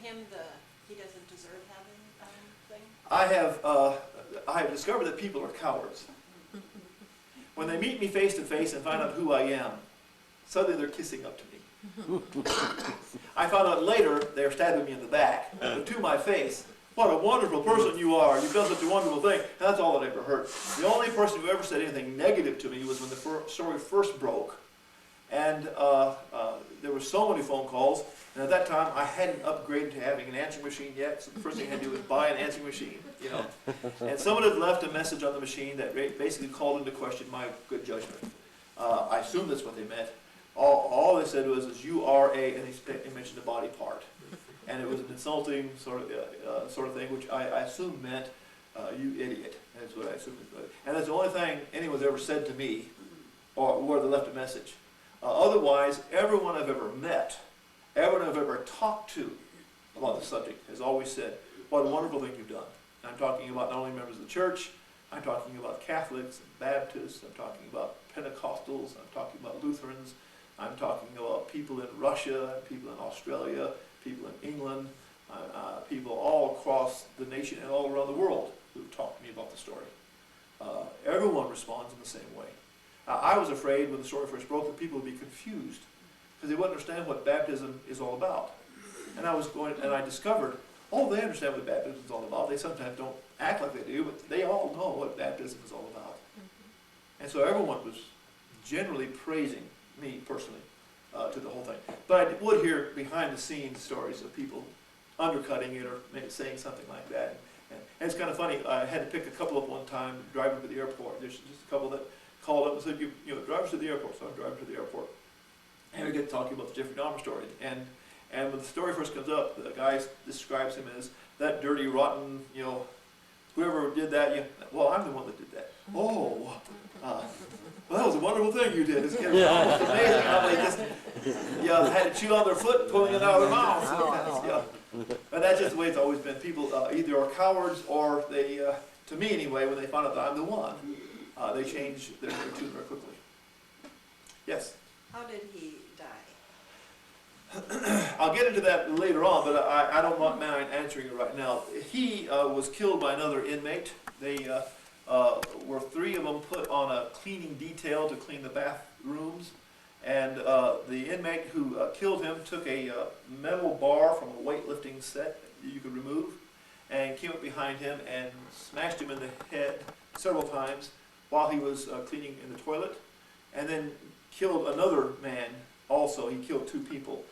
him he doesn't deserve heaven thing? I have discovered that people are cowards. When they meet me face to face and find out who I am, suddenly they're kissing up to me. I found out later they're stabbing me in the back, but to my face, what a wonderful person you are. You've done such a wonderful thing. And that's all that I ever heard. The only person who ever said anything negative to me was when the story first broke. And there were so many phone calls. And at that time, I hadn't upgraded to having an answering machine yet. So the first thing I had to do was buy an answering machine. And someone had left a message on the machine that basically called into question my good judgment. I assumed that's what they meant. All they said was, you are a, and he mentioned a body part. And it was an insulting sort of thing, which I assumed meant, you idiot. That's what I assumed it was. And that's the only thing anyone's ever said to me, or where they left a message. Otherwise, everyone I've ever met, everyone I've ever talked to about the subject has always said, what a wonderful thing you've done. And I'm talking about not only members of the church, I'm talking about Catholics and Baptists, I'm talking about Pentecostals, I'm talking about Lutherans, I'm talking about people in Russia, people in Australia, people in England, people all across the nation and all around the world who've talked to me about the story. Everyone responds in the same way. I was afraid when the story first broke that people would be confused because they wouldn't understand what baptism is all about. And I discovered, they understand what baptism is all about. They sometimes don't act like they do, but they all know what baptism is all about. And so everyone was generally praising me personally to the whole thing. But I would hear behind the scenes stories of people undercutting it or maybe saying something like that. And it's kind of funny. I had to pick a couple up one time driving to the airport. There's just a couple that called up and said, you know, drive us to the airport. So I'm driving to the airport. And we get talking about the Jeffrey Dahmer story. And when the story first comes up, the guy describes him as that dirty, rotten, whoever did that. Well, I'm the one that did that. Well, that was a wonderful thing you did. It's amazing how they just had to chew on their foot, pulling it out of their mouth. But that's just the way it's always been. People either are cowards or they, to me anyway, when they find out that I'm the one, they change their attitude very quickly. Yes? How did he die? I'll get into that later on, but I don't mind answering it right now. He was killed by another inmate. They were three of them put on a cleaning detail to clean the bathrooms. And the inmate who killed him took a metal bar from a weightlifting set that you could remove and came up behind him and smashed him in the head several times while he was cleaning in the toilet, and then killed another man also. He killed two people.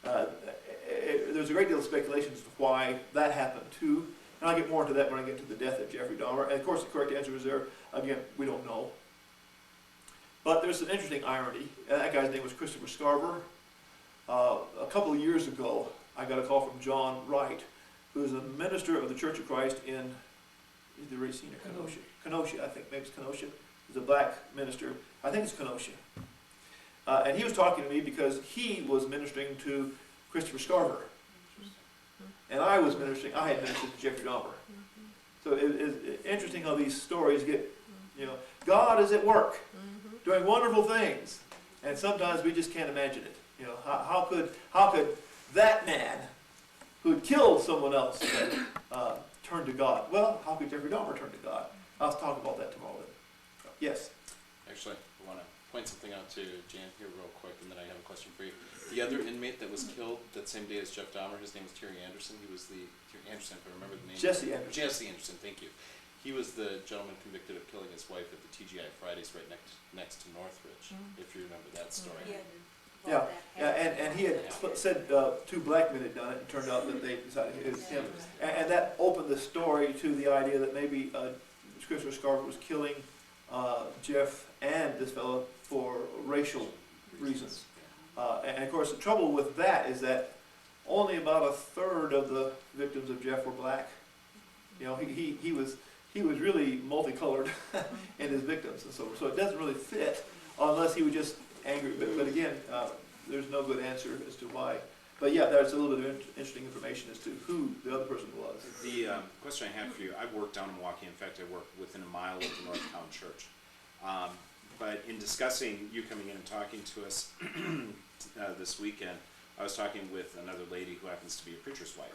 There's a great deal of speculation as to why that happened too, and I'll get more into that when I get to the death of Jeffrey Dahmer. And of course the correct answer is there, again, we don't know. But there's an interesting irony. That guy's name was Christopher Scarver. A couple of years ago, I got a call from John Wright, who is a minister of the Church of Christ in either Racine or Kenosha. Kenosha, I think, maybe it's Kenosha. He's a black minister. I think it's Kenosha. And he was talking to me because he was ministering to Christopher Scarver. And I had ministered to Jeffrey Dahmer. So it's interesting how these stories get, God is at work, doing wonderful things. And sometimes we just can't imagine it. How could that man who had killed someone else turn to God? Well, how could Jeffrey Dahmer turn to God? I'll talk about that tomorrow then. Yes? Actually, I want to point something out to Jan here real quick, and then I have a question for you. The other inmate that was killed that same day as Jeff Dahmer, his name was Terry Anderson. He was Terry Anderson, if I remember the name. Jesse Anderson. Jesse Anderson, thank you. He was the gentleman convicted of killing his wife at the TGI Fridays right next to Northridge, if you remember that story. And he had said two black men had done it, and turned out that they decided it was him. And that opened the story to the idea that maybe Christopher Scarver was killing Jeff and this fellow for racial reasons. And of course, the trouble with that is that only about a third of the victims of Jeff were black. He was really multicolored in his victims, and so it doesn't really fit unless he was just angry. But again, there's no good answer as to why. But yeah, there's a little bit of interesting information as to who the other person was. The question I had for you, I've worked down in Milwaukee. In fact, I work within a mile of the Northtown Church. But in discussing you coming in and talking to us this weekend, I was talking with another lady who happens to be a preacher's wife.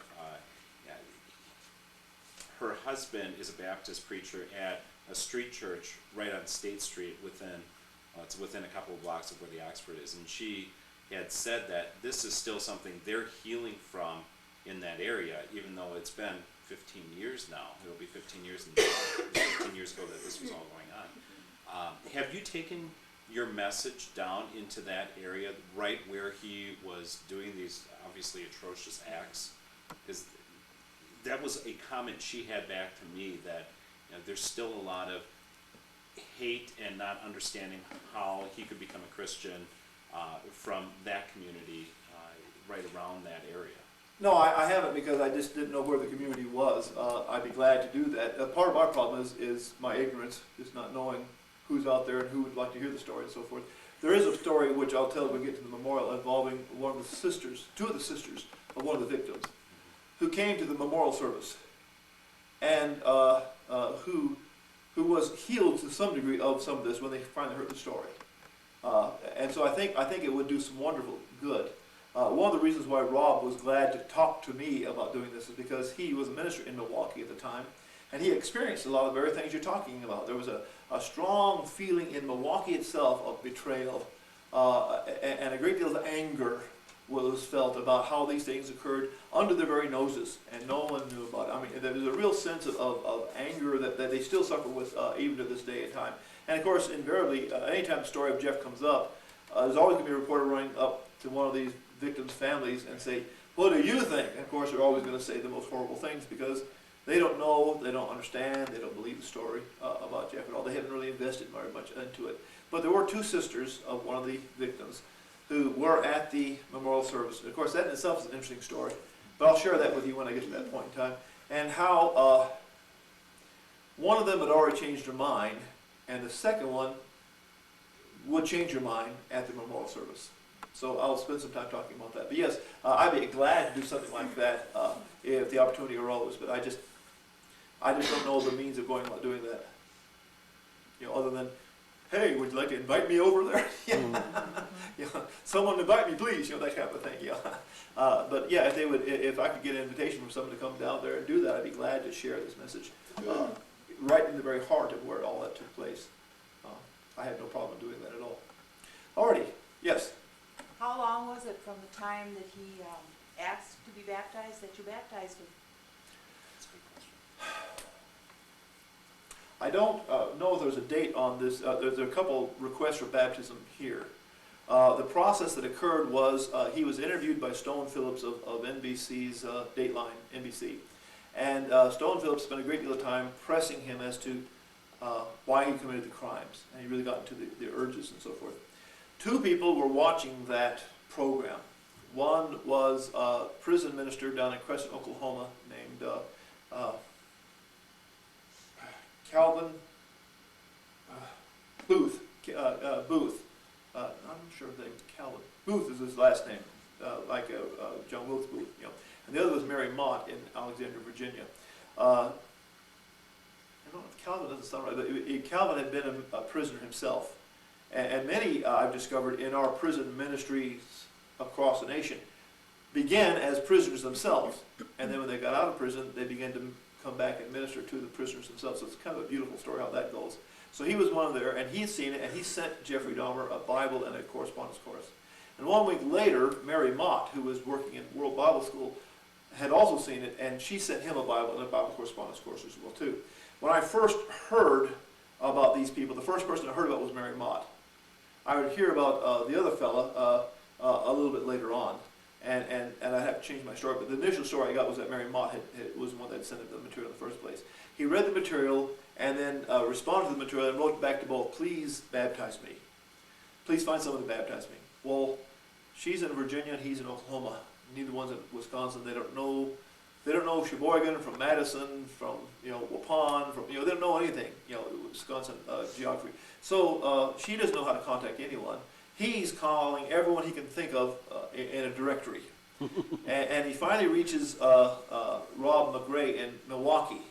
Yeah, her husband is a Baptist preacher at a street church right on State Street it's within a couple of blocks of where the Oxford is. And she had said that this is still something they're healing from in that area, even though it's been 15 years now. It'll be 15 years, 15 years ago that this was all going on. Have you taken your message down into that area, right where he was doing these obviously atrocious acts? Because that was a comment she had back to me, that there's still a lot of hate and not understanding how he could become a Christian from that community right around that area. No, I haven't, because I just didn't know where the community was. I'd be glad to do that. Part of our problem is my ignorance, is not knowing who's out there and who would like to hear the story and so forth. There is a story, which I'll tell when we get to the memorial, involving one of the sisters, two of the sisters of one of the victims, who came to the memorial service, and who was healed to some degree of some of this when they finally heard the story. And so I think it would do some wonderful good. One of the reasons why Rob was glad to talk to me about doing this is because he was a minister in Milwaukee at the time, and he experienced a lot of the very things you're talking about. There was a strong feeling in Milwaukee itself of betrayal, and a great deal of anger was felt about how these things occurred under their very noses, and no one knew about it. I mean, there was a real sense of anger that they still suffer with even to this day and time. And of course, invariably, anytime the story of Jeff comes up, there's always going to be a reporter running up to one of these victims' families and say, "What do you think?" And of course, they're always going to say the most horrible things, because they don't know, they don't understand, they don't believe the story about Jeff at all. They haven't really invested very much into it. But there were two sisters of one of the victims who were at the memorial service. Of course, that in itself is an interesting story, but I'll share that with you when I get to that point in time. And how one of them had already changed her mind, and the second one would change her mind at the memorial service. So I'll spend some time talking about that. But yes, I'd be glad to do something like that if the opportunity arose. But I just don't know the means of going about doing that. Other than, "Hey, would you like to invite me over there?" "Someone invite me, please." That kind of thing. But yeah, if I could get an invitation from someone to come down there and do that, I'd be glad to share this message right in the very heart of where all that took place. I have no problem doing that at all. Alrighty, yes. How long was it from the time that he asked to be baptized that you baptized him? That's a good question. I don't know if there's a date on this. There's a couple requests for baptism here. The process that occurred was he was interviewed by Stone Phillips of NBC's Dateline, NBC. And Stone Phillips spent a great deal of time pressing him as to why he committed the crimes. And he really got into the urges and so forth. Two people were watching that program. One was a prison minister down in Crescent, Oklahoma, named Calvin Booth. Booth. I'm sure his name is Calvin. Booth is his last name, like John Wilkes Booth. And the other was Mary Mott in Alexandria, Virginia. I don't know if Calvin doesn't sound right, but Calvin had been a prisoner himself. And many, I've discovered, in our prison ministries across the nation began as prisoners themselves. And then when they got out of prison, they began to come back and minister to the prisoners themselves. So it's kind of a beautiful story how that goes. So he was one there, and he had seen it, and he sent Jeffrey Dahmer a Bible and a correspondence course. And 1 week later, Mary Mott, who was working in World Bible School, had also seen it, and she sent him a Bible and a Bible correspondence course as well, too. When I first heard about these people, the first person I heard about was Mary Mott. I would hear about the other fella a little bit later on, and I'd have to change my story. But the initial story I got was that Mary Mott was the one that had sent him the material in the first place. He read the material and then responded to the material and wrote back to both, "Please baptize me. Please find someone to baptize me." Well, she's in Virginia and he's in Oklahoma. Neither one's in Wisconsin. They don't know Sheboygan from Madison, from Waupun, from they don't know anything, Wisconsin geography. So she doesn't know how to contact anyone. He's calling everyone he can think of in a directory, and he finally reaches Rob McGray in Milwaukee.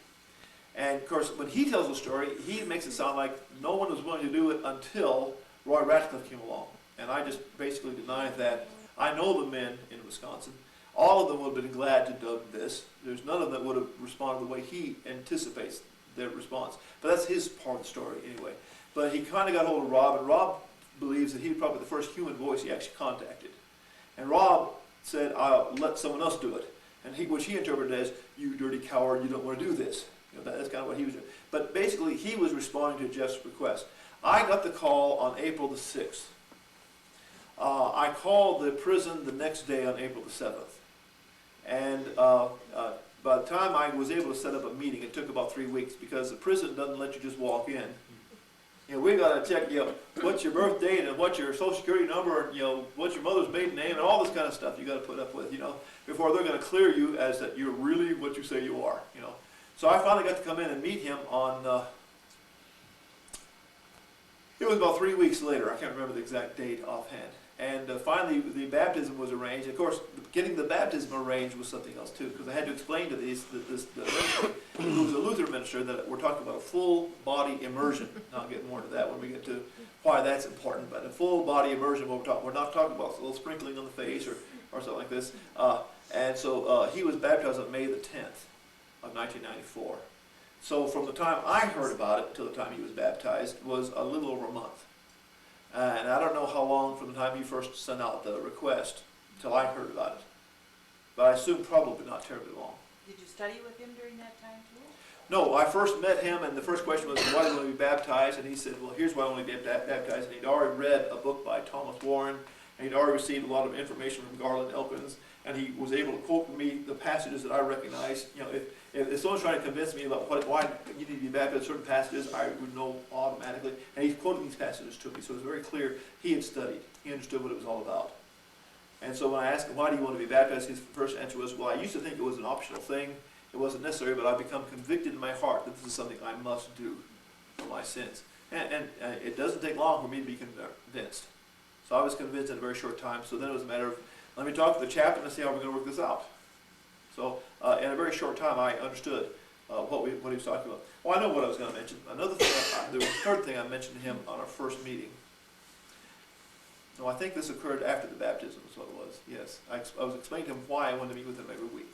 And of course, when he tells the story, he makes it sound like no one was willing to do it until Roy Ratcliffe came along. And I just basically denied that. I know the men in Wisconsin. All of them would have been glad to do this. There's none of them that would have responded the way he anticipates their response. But that's his part of the story anyway. But he kind of got hold of Rob, and Rob believes that he was probably the first human voice he actually contacted. And Rob said, I'll let someone else do it. And which he interpreted as, you dirty coward, you don't want to do this. That's kind of what he was doing. But basically, he was responding to Jeff's request. I got the call on April the 6th. I called the prison the next day on April the 7th. And by the time I was able to set up a meeting, it took about 3 weeks, because the prison doesn't let you just walk in. We got to check, what's your birth date and what's your social security number, and what's your mother's maiden name, and all this kind of stuff you got to put up with, before they're going to clear you as that you're really what you say you are, So I finally got to come in and meet him on. It was about 3 weeks later. I can't remember the exact date offhand. And finally, the baptism was arranged. Of course, getting the baptism arranged was something else too, because I had to explain to the minister, who was a Lutheran minister, that we're talking about a full body immersion. Now I'll get more into that when we get to why that's important. But a full body immersion, we're not talking about a little sprinkling on the face or something like this. And so he was baptized on May the 10th of 1994. So from the time I heard about it until the time he was baptized was a little over a month. And I don't know how long from the time he first sent out the request until I heard about it. But I assume probably not terribly long. Did you study with him during that time too? No, I first met him, and the first question was, why do you want to be baptized? And he said, well, here's why I want to be baptized. And he'd already read a book by Thomas Warren, and he'd already received a lot of information from Garland Elkins, and he was able to quote me the passages that I recognized. If someone's trying to convince me about why you need to be baptized, certain passages, I would know automatically. And he's quoting these passages to me, so it was very clear he had studied. He understood what it was all about. And so when I asked him, why do you want to be baptized, his first answer was, well, I used to think it was an optional thing. It wasn't necessary, but I've become convicted in my heart that this is something I must do for my sins. And it doesn't take long for me to be convinced. So I was convinced in a very short time. So then it was a matter of, let me talk to the chaplain and see how we're going to work this out. So in a very short time, I understood what he was talking about. Well, I know what I was going to mention. Another thing, there was a third thing I mentioned to him on our first meeting. No, I think this occurred after the baptism is what it was. Yes, I was explaining to him why I wanted to meet with him every week.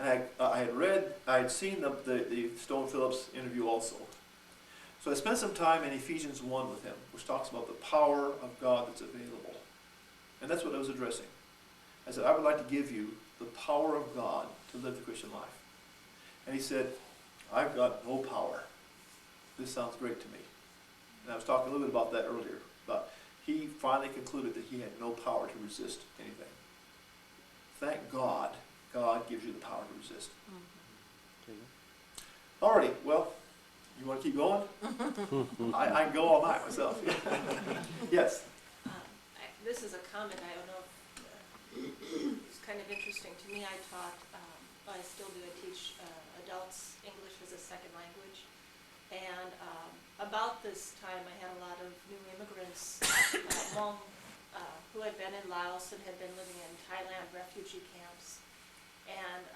And I had seen the Stone Phillips interview also. So I spent some time in Ephesians 1 with him, which talks about the power of God that's available. And that's what I was addressing. I said, I would like to give you the power of God to live the Christian life. And he said, I've got no power. This sounds great to me. And I was talking a little bit about that earlier. But he finally concluded that he had no power to resist anything. Thank God, God gives you the power to resist. Alrighty, well, you want to keep going? I can go all night myself. Yes? This is a comment, I don't know if it's kind of interesting to me. I still do, I teach adults English as a second language. And about this time, I had a lot of new immigrants who had been in Laos and had been living in Thailand refugee camps. And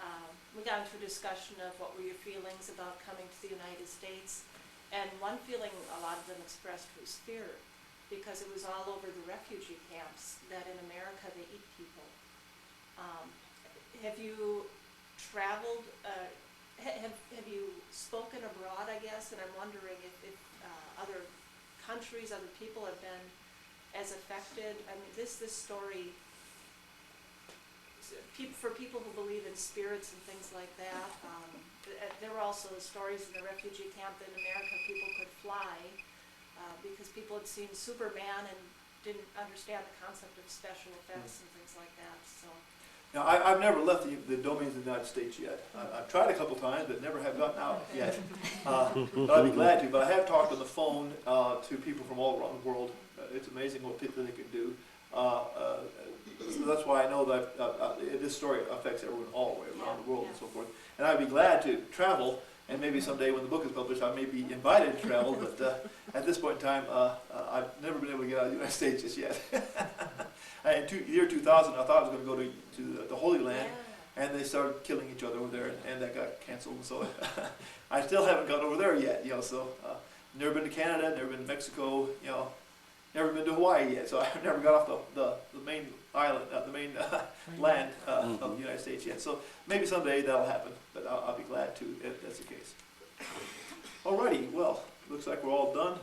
we got into a discussion of what were your feelings about coming to the United States. And one feeling a lot of them expressed was fear, because it was all over the refugee camps that in America they eat people. Have you traveled, have you spoken abroad, I guess? And I'm wondering if other countries, other people have been as affected. I mean, this story, for people who believe in spirits and things like that, there were also stories in the refugee camp that in America people could fly because people had seen Superman and didn't understand the concept of special effects and things like that. So. Now, I've never left the domains of the United States yet. I've tried a couple times, but never have gotten out yet. But I'd be glad to. But I have talked on the phone to people from all around the world. It's amazing what people they can do. So that's why I know that this story affects everyone all the way around the world and so forth. And I'd be glad to travel, and maybe someday when the book is published, I may be invited to travel. But at this point in time, I've never been able to get out of the United States just yet. In the year 2000, I thought I was going to go to the Holy Land, and they started killing each other over there, and that got canceled. So I still haven't gone over there yet. So never been to Canada, never been to Mexico. Never been to Hawaii yet. So I've never got off the main island, the main land of the United States yet. So maybe someday that'll happen, but I'll be glad to if that's the case. Alrighty, well, looks like we're all done.